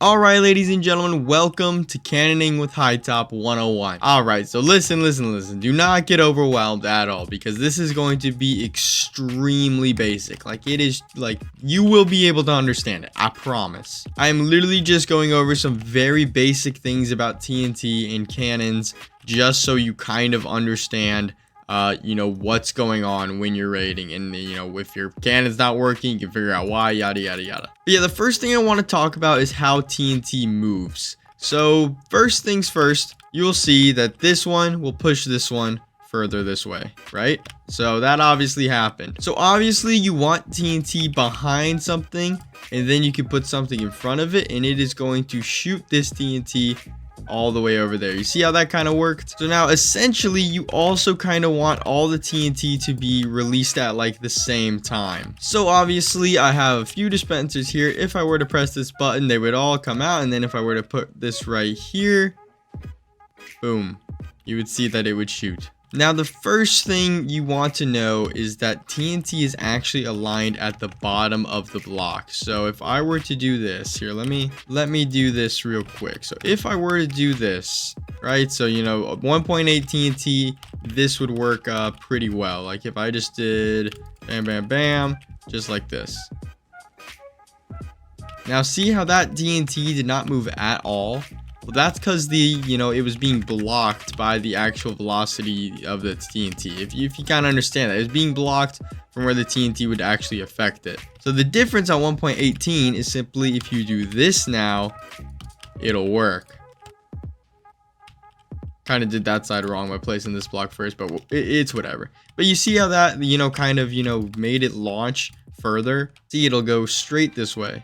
Alright, ladies and gentlemen, welcome to Cannoning with High Top 101. Alright, so listen. Do not get overwhelmed at all, because this is going to be extremely basic. You will be able to understand it, I promise. I am literally just going over some very basic things about TNT and cannons, just so you kind of understand what's going on when you're raiding, and if your cannon's not working, you can figure out why, yada yada yada. But yeah, the first thing I want to talk about is how TNT moves. So first things first, you'll see that this one will push this one further this way, right? So that obviously happened. So obviously you want TNT behind something, and then you can put something in front of it, and it is going to shoot this TNT all the way over there. You see how that kind of worked? So now essentially you also kind of want all the TNT to be released at like the same time. So obviously I have a few dispensers here. If I were to press this button, they would all come out, and then if I were to put this right here, boom, you would see that it would shoot. Now the first thing you want to know is that TNT is actually aligned at the bottom of the block. So if I were to do this here, let me do this real quick. So if I were to do this, right, so 1.8 TNT, this would work pretty well. Like if I just did bam bam bam, just like this. Now see how that TNT did not move at all? Well, that's because it was being blocked by the actual velocity of the TNT. If you kind of understand that, it was being blocked from where the TNT would actually affect it. So the difference on 1.18 is simply if you do this now, it'll work. Kind of did that side wrong by placing this block first, but it's whatever. But you see how that, made it launch further? See, it'll go straight this way.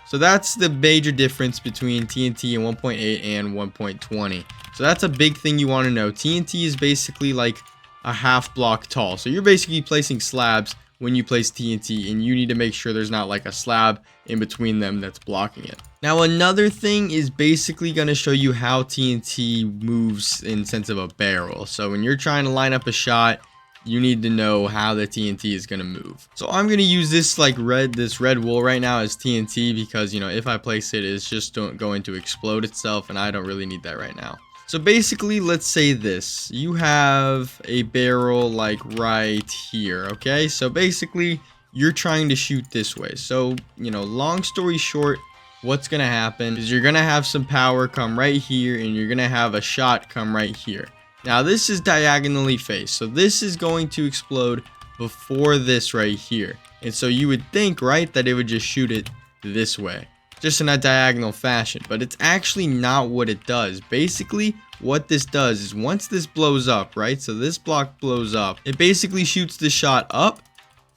So that's the major difference between TNT and 1.8 and 1.20. So that's a big thing you want to know. TNT is basically like a half block tall. So you're basically placing slabs when you place TNT, and you need to make sure there's not like a slab in between them that's blocking it. Now another thing is basically going to show you how TNT moves in sense of a barrel. So when you're trying to line up a shot, you need to know how the TNT is going to move. So I'm going to use this red wool right now as TNT, because if I place it, it's just going to explode itself, and I don't really need that right now. So basically, let's say this, you have a barrel like right here. Okay, so basically you're trying to shoot this way. So long story short, what's going to happen is you're going to have some power come right here, and you're going to have a shot come right here. Now this is diagonally faced, so this is going to explode before this right here. And so you would think, right, that it would just shoot it this way, just in a diagonal fashion, but it's actually not what it does. Basically, what this does is once this blows up, right, so this block blows up, it basically shoots the shot up,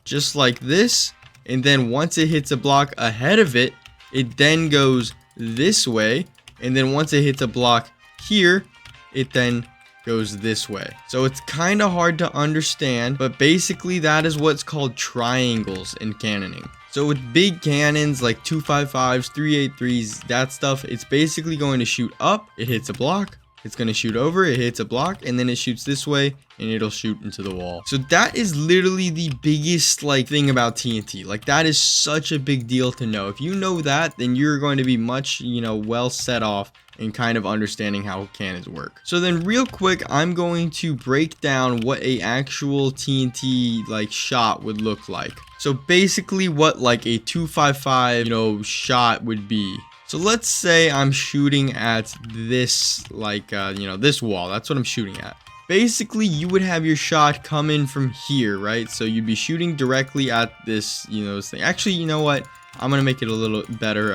just like this, and then once it hits a block ahead of it, it then goes this way, and then once it hits a block here, it then goes this way. So it's kind of hard to understand, but basically that is what's called triangles in cannoning. So with big cannons like 255s, 383s, that stuff, it's basically going to shoot up, it hits a block, it's going to shoot over, it hits a block, and then it shoots this way, and it'll shoot into the wall. So that is literally the biggest thing about TNT. Like that is such a big deal to know. If you know that, then you're going to be much well set off and kind of understanding how cannons work. So then real quick, I'm going to break down what a actual TNT shot would look like. So basically what a 255 shot would be. So let's say I'm shooting at this this wall. That's what I'm shooting at. Basically you would have your shot come in from here, right? So you'd be shooting directly at this this thing. Actually, you know what, I'm gonna make it a little better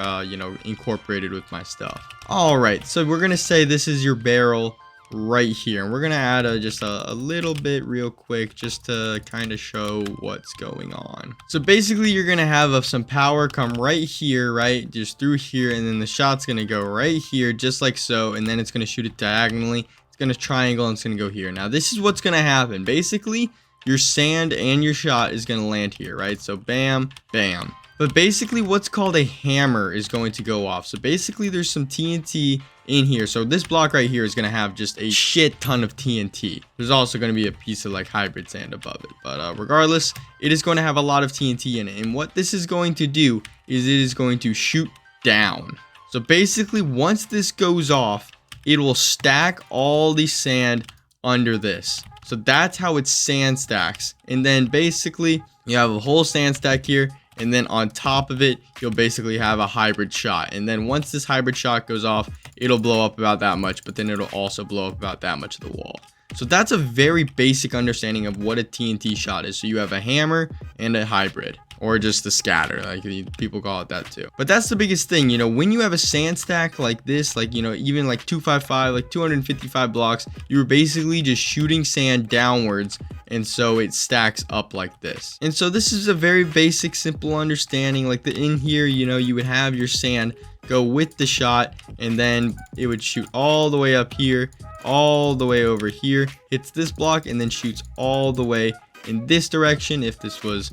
incorporated with my stuff. All right, so we're gonna say this is your barrel right here, and we're gonna add just a little bit real quick, just to kind of show what's going on. So basically you're gonna have some power come right here, right, just through here, and then the shot's gonna go right here, just like so, and then it's gonna shoot it diagonally. It's gonna triangle, and it's gonna go here. Now this is what's gonna happen. Basically your sand and your shot is gonna land here, right? So bam bam. But basically what's called a hammer is going to go off. So basically there's some TNT in here. So this block right here is going to have just a shit ton of TNT. There's also going to be a piece of hybrid sand above it. But regardless, it is going to have a lot of TNT in it. And what this is going to do is it is going to shoot down. So basically, once this goes off, it will stack all the sand under this. So that's how it sand stacks. And then basically, you have a whole sand stack here. And then on top of it, you'll basically have a hybrid shot. And then once this hybrid shot goes off, it'll blow up about that much. But then it'll also blow up about that much of the wall. So that's a very basic understanding of what a TNT shot is. So you have a hammer and a hybrid, or just the scatter, like people call it that too. But that's the biggest thing, you know, when you have a sand stack like this, like, you know, even like 255, like 255 blocks, you're basically just shooting sand downwards, and so it stacks up like this. And so this is a very basic, simple understanding. Like in here, you know, you would have your sand go with the shot, and then it would shoot all the way up here, all the way over here, hits this block, and then shoots all the way in this direction. If this was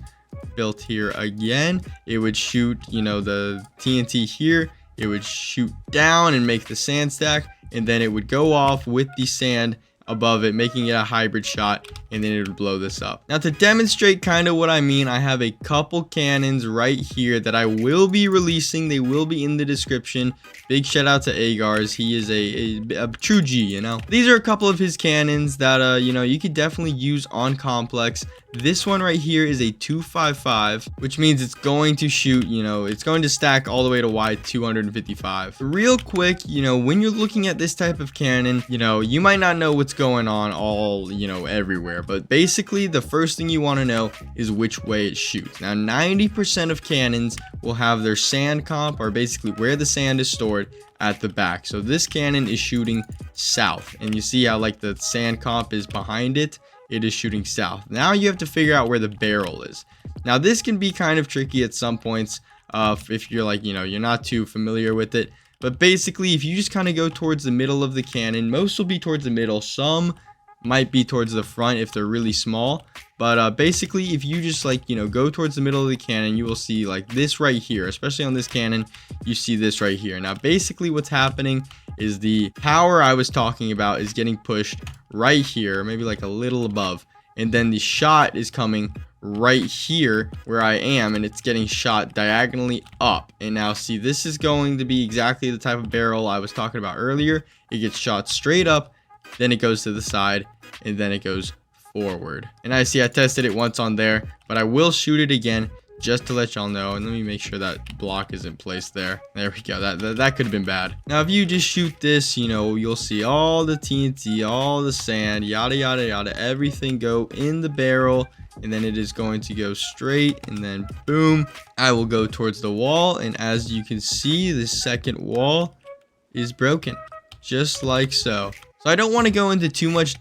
built here again, it would shoot, you know, the TNT here, it would shoot down and make the sand stack, and then it would go off with the sand above it, making it a hybrid shot, and then it would blow this up. Now, to demonstrate kind of what I mean, I have a couple cannons right here that I will be releasing. They will be in the description. Big shout out to Agars. He is a true G, you know. These are a couple of his cannons that you know, you could definitely use on complex. This one right here is a 255, which means it's going to shoot, you know, it's going to stack all the way to wide 255. Real quick, you know, when you're looking at this type of cannon, you know, you might not know what's going on all, you know, everywhere, but basically the first thing you want to know is which way it shoots. Now, 90% of cannons will have their sand comp, or basically where the sand is stored, at the back. So this cannon is shooting south, and you see how like the sand comp is behind it. It is shooting south. Now you have to figure out where the barrel is. Now this can be kind of tricky at some points if you're like, you know, you're not too familiar with it. But basically, if you just kind of go towards the middle of the cannon, most will be towards the middle. Some might be towards the front if they're really small. But basically, if you just like, you know, go towards the middle of the cannon, you will see like this right here, especially on this cannon, you see this right here. Now, basically what's happening is the power I was talking about is getting pushed right here, maybe like a little above. And then the shot is coming right here where I am, and it's getting shot diagonally up. And now see, this is going to be exactly the type of barrel I was talking about earlier. It gets shot straight up, then it goes to the side, and then it goes forward. And I see I tested it once on there, but I will shoot it again just to let y'all know. And let me make sure that block is in place there. There we go. That could have been bad. Now if you just shoot this, you know, you'll see all the TNT, all the sand, yada yada yada, everything go in the barrel, and then it is going to go straight, and then boom, I will go towards the wall. And as you can see, the second wall is broken, just like so. So I don't want to go into too much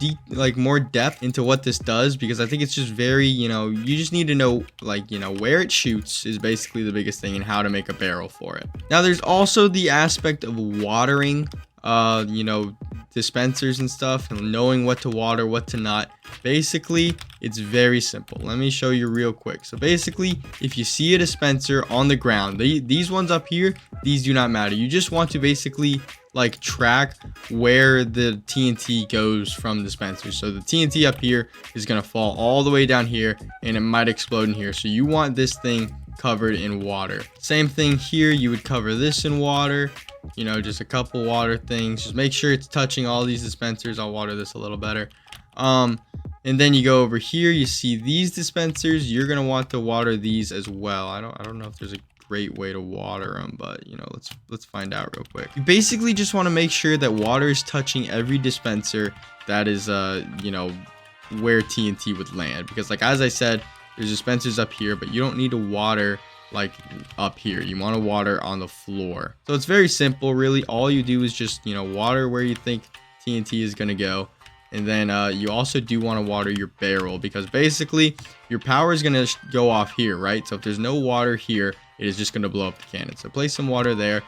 more depth into what this does, because I think it's just very, you know, you just need to know, like, you know, where it shoots is basically the biggest thing, and how to make a barrel for it. Now there's also the aspect of watering, you know, dispensers and stuff, and knowing what to water, what to not. Basically, it's very simple. Let me show you real quick. So basically, if you see a dispenser on the ground, these ones up here, these do not matter. You just want to basically like track where the TNT goes from the dispenser. So the TNT up here is going to fall all the way down here, and it might explode in here. So you want this thing covered in water. Same thing here, you would cover this in water, you know, just a couple water things. Just make sure it's touching all these dispensers. I'll water this a little better. And then you go over here, you see these dispensers, you're going to want to water these as well. I don't know if there's a great way to water them, but you know, let's find out real quick. You basically just want to make sure that water is touching every dispenser that is you know, where TNT would land, because like as I said, there's dispensers up here, but you don't need to water like up here. You want to water on the floor. So it's very simple, really. All you do is just, you know, water where you think TNT is going to go. And then you also do want to water your barrel, because basically your power is going to go off here, right? So if there's no water here, it is just going to blow up the cannon. So place some water there.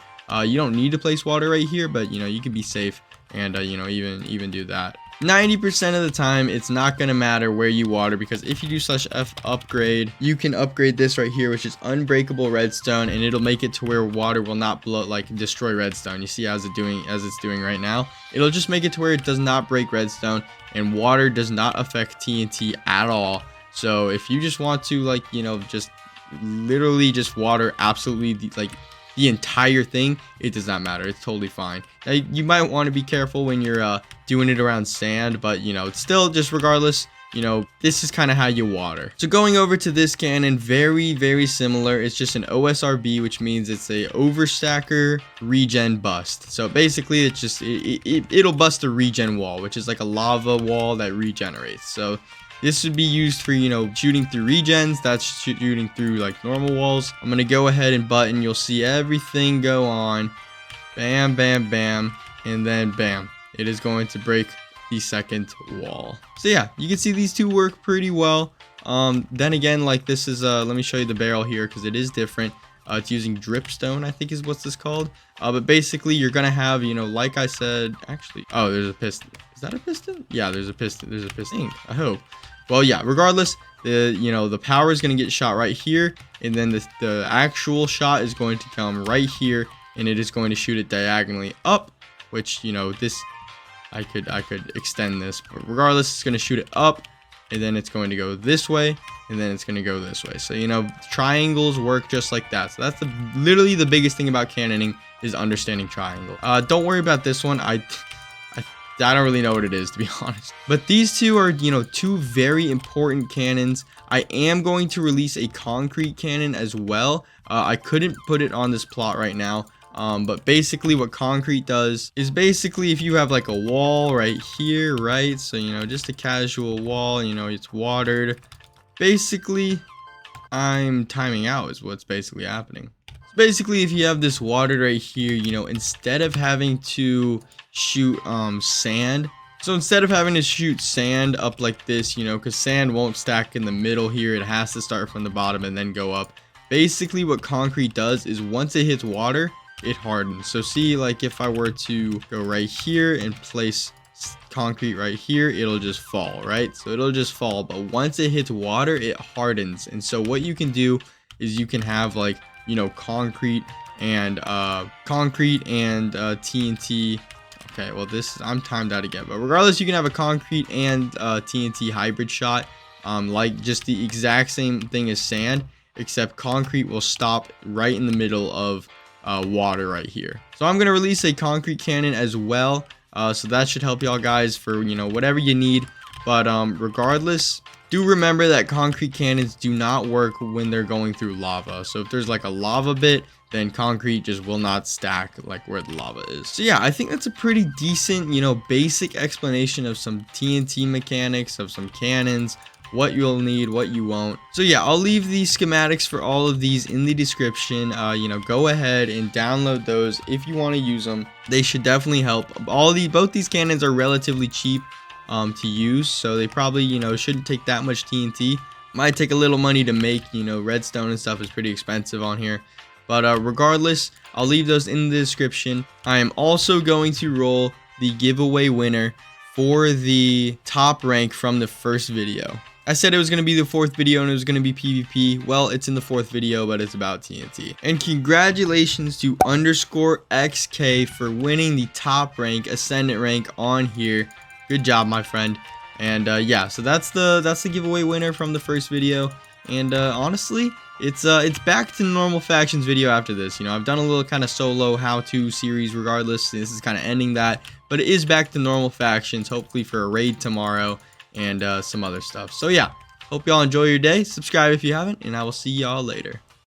You don't need to place water right here, but you know, you can be safe and you know, even do that. 90% of the time, it's not going to matter where you water, because if you do /F upgrade, you can upgrade this right here, which is unbreakable redstone, and it'll make it to where water will not blow, like destroy redstone. You see as it's doing right now, it'll just make it to where it does not break redstone, and water does not affect TNT at all. So if you just want to, like, you know, just literally just water absolutely like the entire thing, it does not matter. It's totally fine. Now, you might want to be careful when you're doing it around sand, but you know, it's still, just regardless, you know, this is kind of how you water. So going over to this cannon, very similar. It's just an OSRB, which means it's a overstacker regen bust. So basically it's just it'll bust a regen wall, which is like a lava wall that regenerates. So this would be used for, you know, shooting through regens. That's shooting through like normal walls. I'm gonna go ahead and button. You'll see everything go on. Bam, bam, bam, and then bam. It is going to break the second wall. So yeah, you can see these two work pretty well. Then again, like this is let me show you the barrel here because it is different. It's using dripstone, I think is what's this called. But basically you're gonna have, you know, like I said, actually, oh, there's a piston. Is that a piston? Yeah, there's a piston. There's a piston, I hope. Well, yeah, regardless, the power is going to get shot right here, and then the actual shot is going to come right here, and it is going to shoot it diagonally up, which, you know, this I could extend this, but regardless, it's going to shoot it up, and then it's going to go this way, and then it's going to go this way. So, you know, triangles work just like that. So that's literally the biggest thing about cannoning is understanding triangle. Don't worry about this one. I don't really know what it is, to be honest. But these two are, you know, two very important cannons. I am going to release a concrete cannon as well. I couldn't put it on this plot right now. But basically what concrete does is basically if you have like a wall right here, right? So, you know, just a casual wall, you know, it's watered. Basically, I'm timing out is what's basically happening. Basically, if you have this watered right here, you know, instead of having to shoot sand, so instead of having to shoot sand up like this, you know, because sand won't stack in the middle here, it has to start from the bottom and then go up. Basically what concrete does is once it hits water, it hardens. So see, like if I were to go right here and place concrete right here, it'll just fall, right? So it'll just fall, but once it hits water, it hardens. And so what you can do is you can have like, you know, concrete and TNT. Okay, well I'm timed out again, but regardless, you can have a concrete and TNT hybrid shot, like just the exact same thing as sand, except concrete will stop right in the middle of water right here. So I'm gonna release a concrete cannon as well, so that should help y'all guys for, you know, whatever you need. But regardless, do remember that concrete cannons do not work when they're going through lava. So if there's like a lava bit, then concrete just will not stack like where the lava is. So yeah, I think that's a pretty decent, you know, basic explanation of some TNT mechanics, of some cannons, what you'll need, what you won't. So yeah, I'll leave the schematics for all of these in the description. You know, go ahead and download those if you want to use them. They should definitely help. Both these cannons are relatively cheap to use, so they probably, you know, shouldn't take that much TNT. Might take a little money to make, you know, redstone and stuff is pretty expensive on here. But regardless, I'll leave those in the description. I am also going to roll the giveaway winner for the top rank from the first video. I said it was going to be the fourth video and it was going to be PvP. Well, it's in the fourth video, but it's about TNT. And congratulations to _XK for winning the top rank, Ascendant rank on here. Good job, my friend. And yeah, so that's the giveaway winner from the first video. And honestly, it's back to normal factions video after this. You know, I've done a little kind of solo how-to series regardless. This is kind of ending that, but it is back to normal factions, hopefully for a raid tomorrow and some other stuff. So yeah, hope y'all enjoy your day. Subscribe if you haven't, and I will see y'all later.